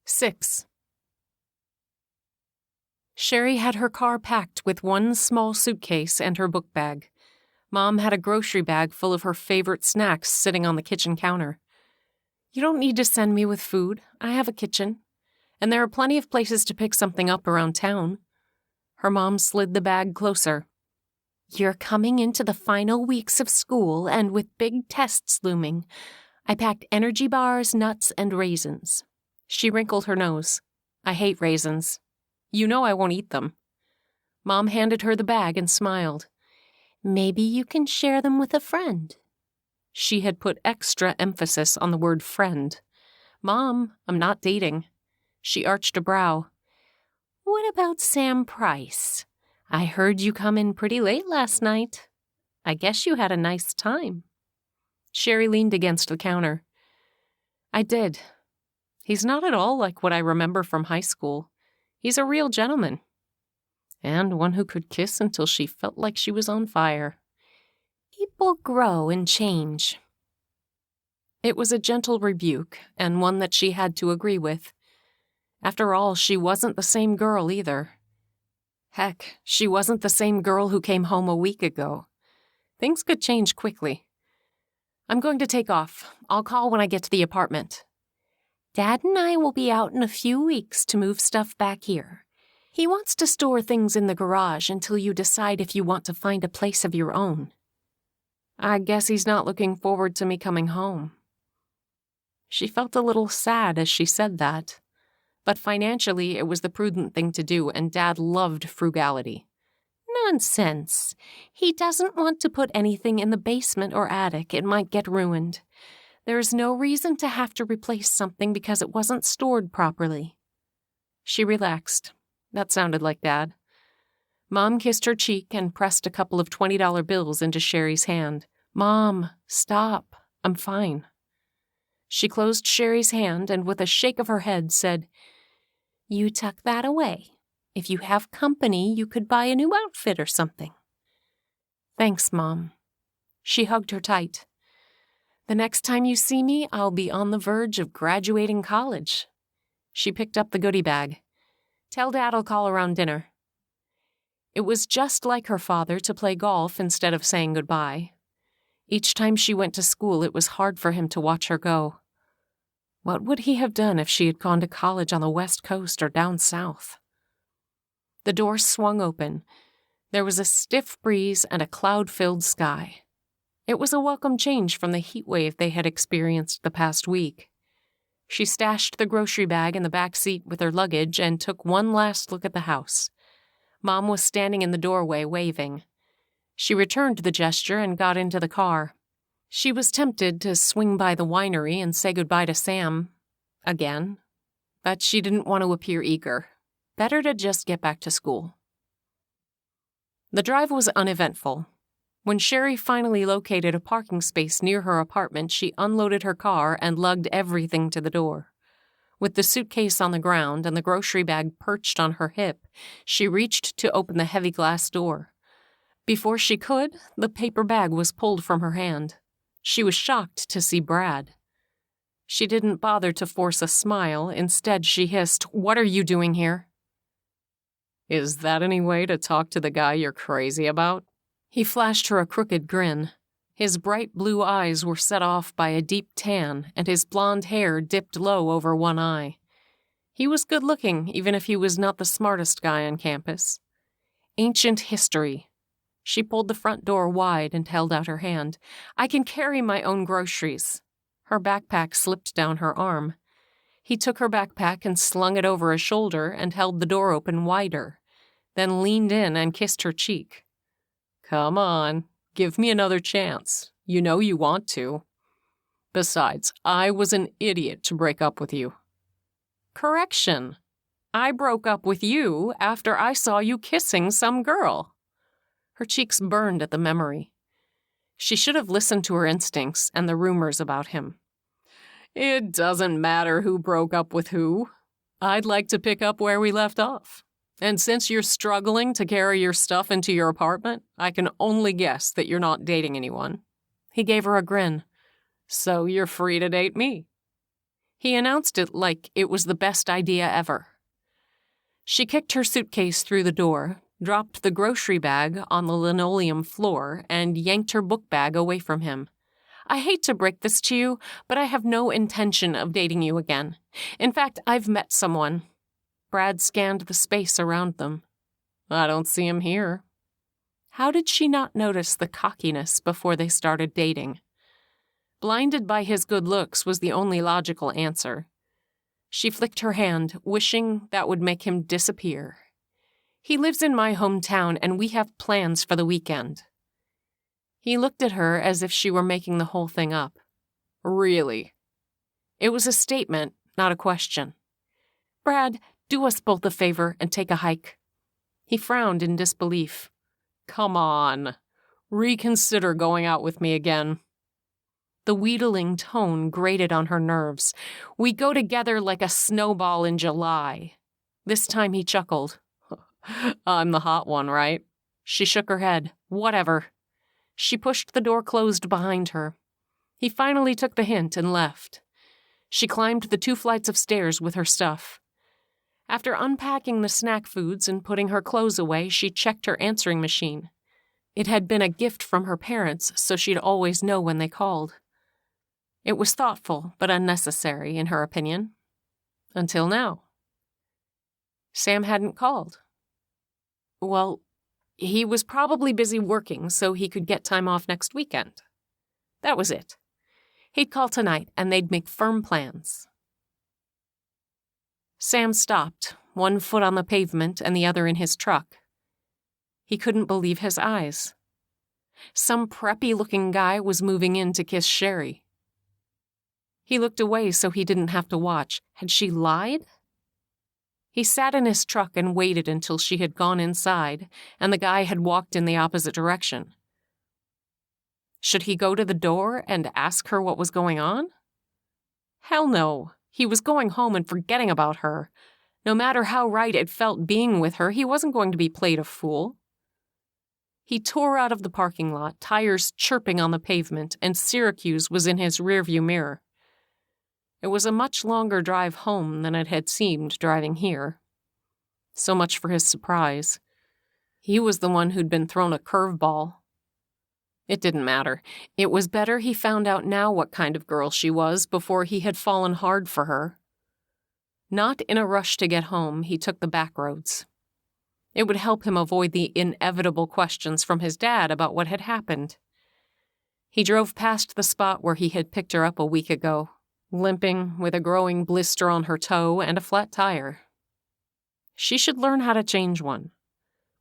6. Sherry had her car packed with one small suitcase and her book bag. Mom had a grocery bag full of her favorite snacks sitting on the kitchen counter. "You don't need to send me with food. I have a kitchen. And there are plenty of places to pick something up around town." Her mom slid the bag closer. "You're coming into the final weeks of school and with big tests looming. I packed energy bars, nuts, and raisins." She wrinkled her nose. "I hate raisins. You know I won't eat them." Mom handed her the bag and smiled. "Maybe you can share them with a friend." She had put extra emphasis on the word friend. "Mom, I'm not dating." She arched a brow. "What about Sam Price? I heard you come in pretty late last night. I guess you had a nice time." Sherry leaned against the counter. "I did. He's not at all like what I remember from high school. He's a real gentleman. And one who could kiss until she felt like she was on fire." "People grow and change." It was a gentle rebuke, and one that she had to agree with. After all, she wasn't the same girl either. Heck, she wasn't the same girl who came home a week ago. Things could change quickly. "I'm going to take off. I'll call when I get to the apartment." "Dad and I will be out in a few weeks to move stuff back here. He wants to store things in the garage until you decide if you want to find a place of your own." "I guess he's not looking forward to me coming home." She felt a little sad as she said that. But financially, it was the prudent thing to do, and Dad loved frugality. "Nonsense. He doesn't want to put anything in the basement or attic. It might get ruined. There's no reason to have to replace something because it wasn't stored properly." She relaxed. That sounded like Dad. Mom kissed her cheek and pressed a couple of $20 bills into Sherry's hand. "Mom, stop. I'm fine." She closed Sherry's hand and with a shake of her head said, "You tuck that away. If you have company, you could buy a new outfit or something." "Thanks, Mom." She hugged her tight. "The next time you see me, I'll be on the verge of graduating college." She picked up the goodie bag. "Tell Dad I'll call around dinner." It was just like her father to play golf instead of saying goodbye. Each time she went to school, it was hard for him to watch her go. What would he have done if she had gone to college on the West Coast or down south? The door swung open. There was a stiff breeze and a cloud-filled sky. It was a welcome change from the heat wave they had experienced the past week. She stashed the grocery bag in the back seat with her luggage and took one last look at the house. Mom was standing in the doorway waving. She returned the gesture and got into the car. She was tempted to swing by the winery and say goodbye to Sam again, but she didn't want to appear eager. Better to just get back to school. The drive was uneventful. When Sherry finally located a parking space near her apartment, she unloaded her car and lugged everything to the door. With the suitcase on the ground and the grocery bag perched on her hip, she reached to open the heavy glass door. Before she could, the paper bag was pulled from her hand. She was shocked to see Brad. She didn't bother to force a smile. Instead, she hissed, "What are you doing here?" "Is that any way to talk to the guy you're crazy about?" He flashed her a crooked grin. His bright blue eyes were set off by a deep tan, and his blonde hair dipped low over one eye. He was good-looking, even if he was not the smartest guy on campus. Ancient history. She pulled the front door wide and held out her hand. "I can carry my own groceries." Her backpack slipped down her arm. He took her backpack and slung it over a shoulder and held the door open wider, then leaned in and kissed her cheek. "Come on, give me another chance. You know you want to. Besides, I was an idiot to break up with you." "Correction. I broke up with you after I saw you kissing some girl." Her cheeks burned at the memory. She should have listened to her instincts and the rumors about him. "It doesn't matter who broke up with who. I'd like to pick up where we left off. And since you're struggling to carry your stuff into your apartment, I can only guess that you're not dating anyone." He gave her a grin. "So you're free to date me." He announced it like it was the best idea ever. She kicked her suitcase through the door, dropped the grocery bag on the linoleum floor, and yanked her book bag away from him. I hate to break this to you, but I have no intention of dating you again. In fact, I've met someone. Brad scanned the space around them. I don't see him here. How did she not notice the cockiness before they started dating? Blinded by his good looks was the only logical answer. She flicked her hand, wishing that would make him disappear. He lives in my hometown, and we have plans for the weekend. He looked at her as if she were making the whole thing up. Really? It was a statement, not a question. Brad, do us both a favor and take a hike. He frowned in disbelief. Come on. Reconsider going out with me again. The wheedling tone grated on her nerves. We go together like a snowball in July. This time he chuckled. I'm the hot one, right? She shook her head. Whatever. She pushed the door closed behind her. He finally took the hint and left. She climbed the 2 flights of stairs with her stuff. After unpacking the snack foods and putting her clothes away, she checked her answering machine. It had been a gift from her parents, so she'd always know when they called. It was thoughtful, but unnecessary, in her opinion. Until now. Sam hadn't called. Well, he was probably busy working, so he could get time off next weekend. That was it. He'd call tonight, and they'd make firm plans. Sam stopped, one foot on the pavement and the other in his truck. He couldn't believe his eyes. Some preppy-looking guy was moving in to kiss Sherry. He looked away so he didn't have to watch. Had she lied? He sat in his truck and waited until she had gone inside and the guy had walked in the opposite direction. Should he go to the door and ask her what was going on? Hell no. He was going home and forgetting about her. No matter how right it felt being with her, he wasn't going to be played a fool. He tore out of the parking lot, tires chirping on the pavement, and Syracuse was in his rearview mirror. It was a much longer drive home than it had seemed driving here. So much for his surprise. He was the one who'd been thrown a curveball. It didn't matter. It was better he found out now what kind of girl she was before he had fallen hard for her. Not in a rush to get home, he took the back roads. It would help him avoid the inevitable questions from his dad about what had happened. He drove past the spot where he had picked her up a week ago, limping with a growing blister on her toe and a flat tire. She should learn how to change one.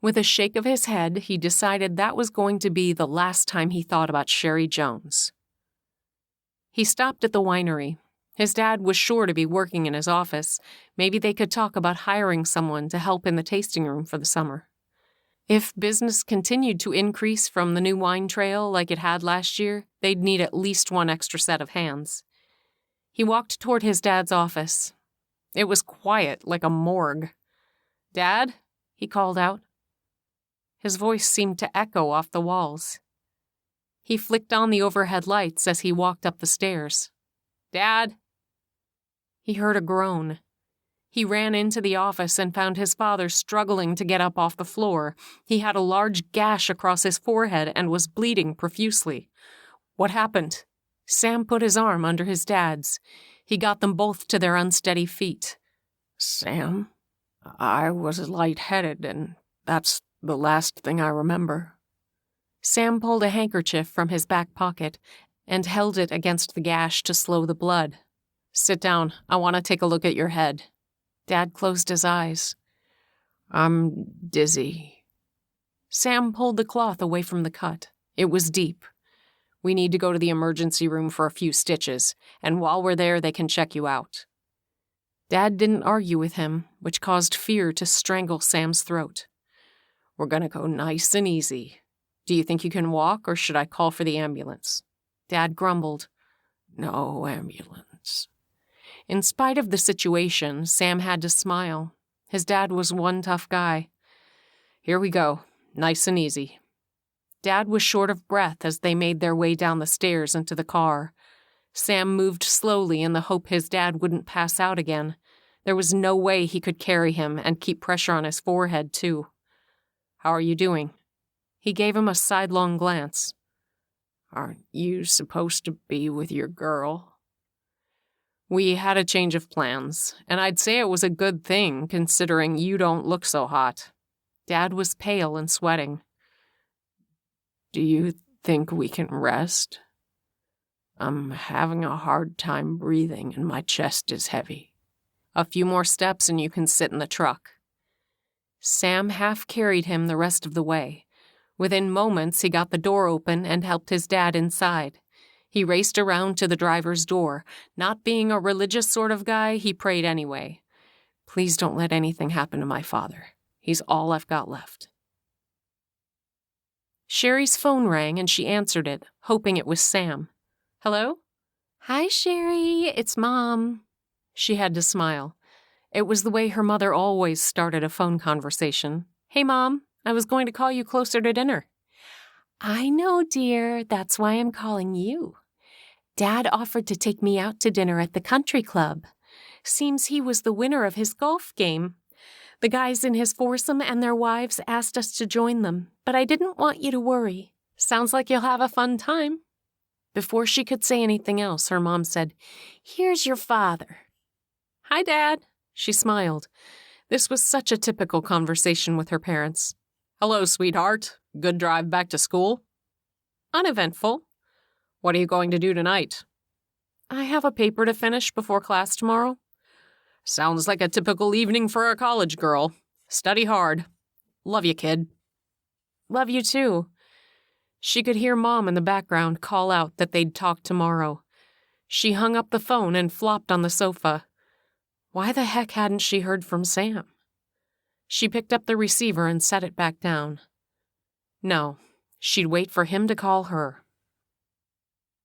With a shake of his head, he decided that was going to be the last time he thought about Sherry Jones. He stopped at the winery. His dad was sure to be working in his office. Maybe they could talk about hiring someone to help in the tasting room for the summer. If business continued to increase from the new wine trail like it had last year, they'd need at least one extra set of hands. He walked toward his dad's office. It was quiet, like a morgue. "Dad?" he called out. His voice seemed to echo off the walls. He flicked on the overhead lights as he walked up the stairs. "Dad?" He heard a groan. He ran into the office and found his father struggling to get up off the floor. He had a large gash across his forehead and was bleeding profusely. What happened? Sam put his arm under his dad's. He got them both to their unsteady feet. "Sam, I was lightheaded, and that's the last thing I remember." Sam pulled a handkerchief from his back pocket and held it against the gash to slow the blood. "Sit down. I want to take a look at your head." Dad closed his eyes. "I'm dizzy." Sam pulled the cloth away from the cut. It was deep. "We need to go to the emergency room for a few stitches, and while we're there, they can check you out." Dad didn't argue with him, which caused fear to strangle Sam's throat. "We're gonna go nice and easy. Do you think you can walk, or should I call for the ambulance?" Dad grumbled. "No ambulance." In spite of the situation, Sam had to smile. His dad was one tough guy. "Here we go. Nice and easy." Dad was short of breath as they made their way down the stairs into the car. Sam moved slowly in the hope his dad wouldn't pass out again. There was no way he could carry him and keep pressure on his forehead, too. "How are you doing?" He gave him a sidelong glance. "Aren't you supposed to be with your girl?" "We had a change of plans, and I'd say it was a good thing, considering you don't look so hot." Dad was pale and sweating. "Do you think we can rest? I'm having a hard time breathing and my chest is heavy." "A few more steps and you can sit in the truck." Sam half carried him the rest of the way. Within moments, he got the door open and helped his dad inside. He raced around to the driver's door. Not being a religious sort of guy, he prayed anyway. "Please don't let anything happen to my father. He's all I've got left." Sherry's phone rang and she answered it, hoping it was Sam. "Hello?" "Hi, Sherry. It's Mom." She had to smile. It was the way her mother always started a phone conversation. "Hey, Mom. I was going to call you closer to dinner." "I know, dear. That's why I'm calling you. Dad offered to take me out to dinner at the country club. Seems he was the winner of his golf game. The guys in his foursome and their wives asked us to join them, but I didn't want you to worry. Sounds like you'll have a fun time." Before she could say anything else, her mom said, "Here's your father." "Hi, Dad." She smiled. This was such a typical conversation with her parents. "Hello, sweetheart. Good drive back to school?" "Uneventful." "What are you going to do tonight?" "I have a paper to finish before class tomorrow." "Sounds like a typical evening for a college girl. Study hard. Love you, kid." "Love you, too." She could hear Mom in the background call out that they'd talk tomorrow. She hung up the phone and flopped on the sofa. Why the heck hadn't she heard from Sam? She picked up the receiver and set it back down. No, she'd wait for him to call her.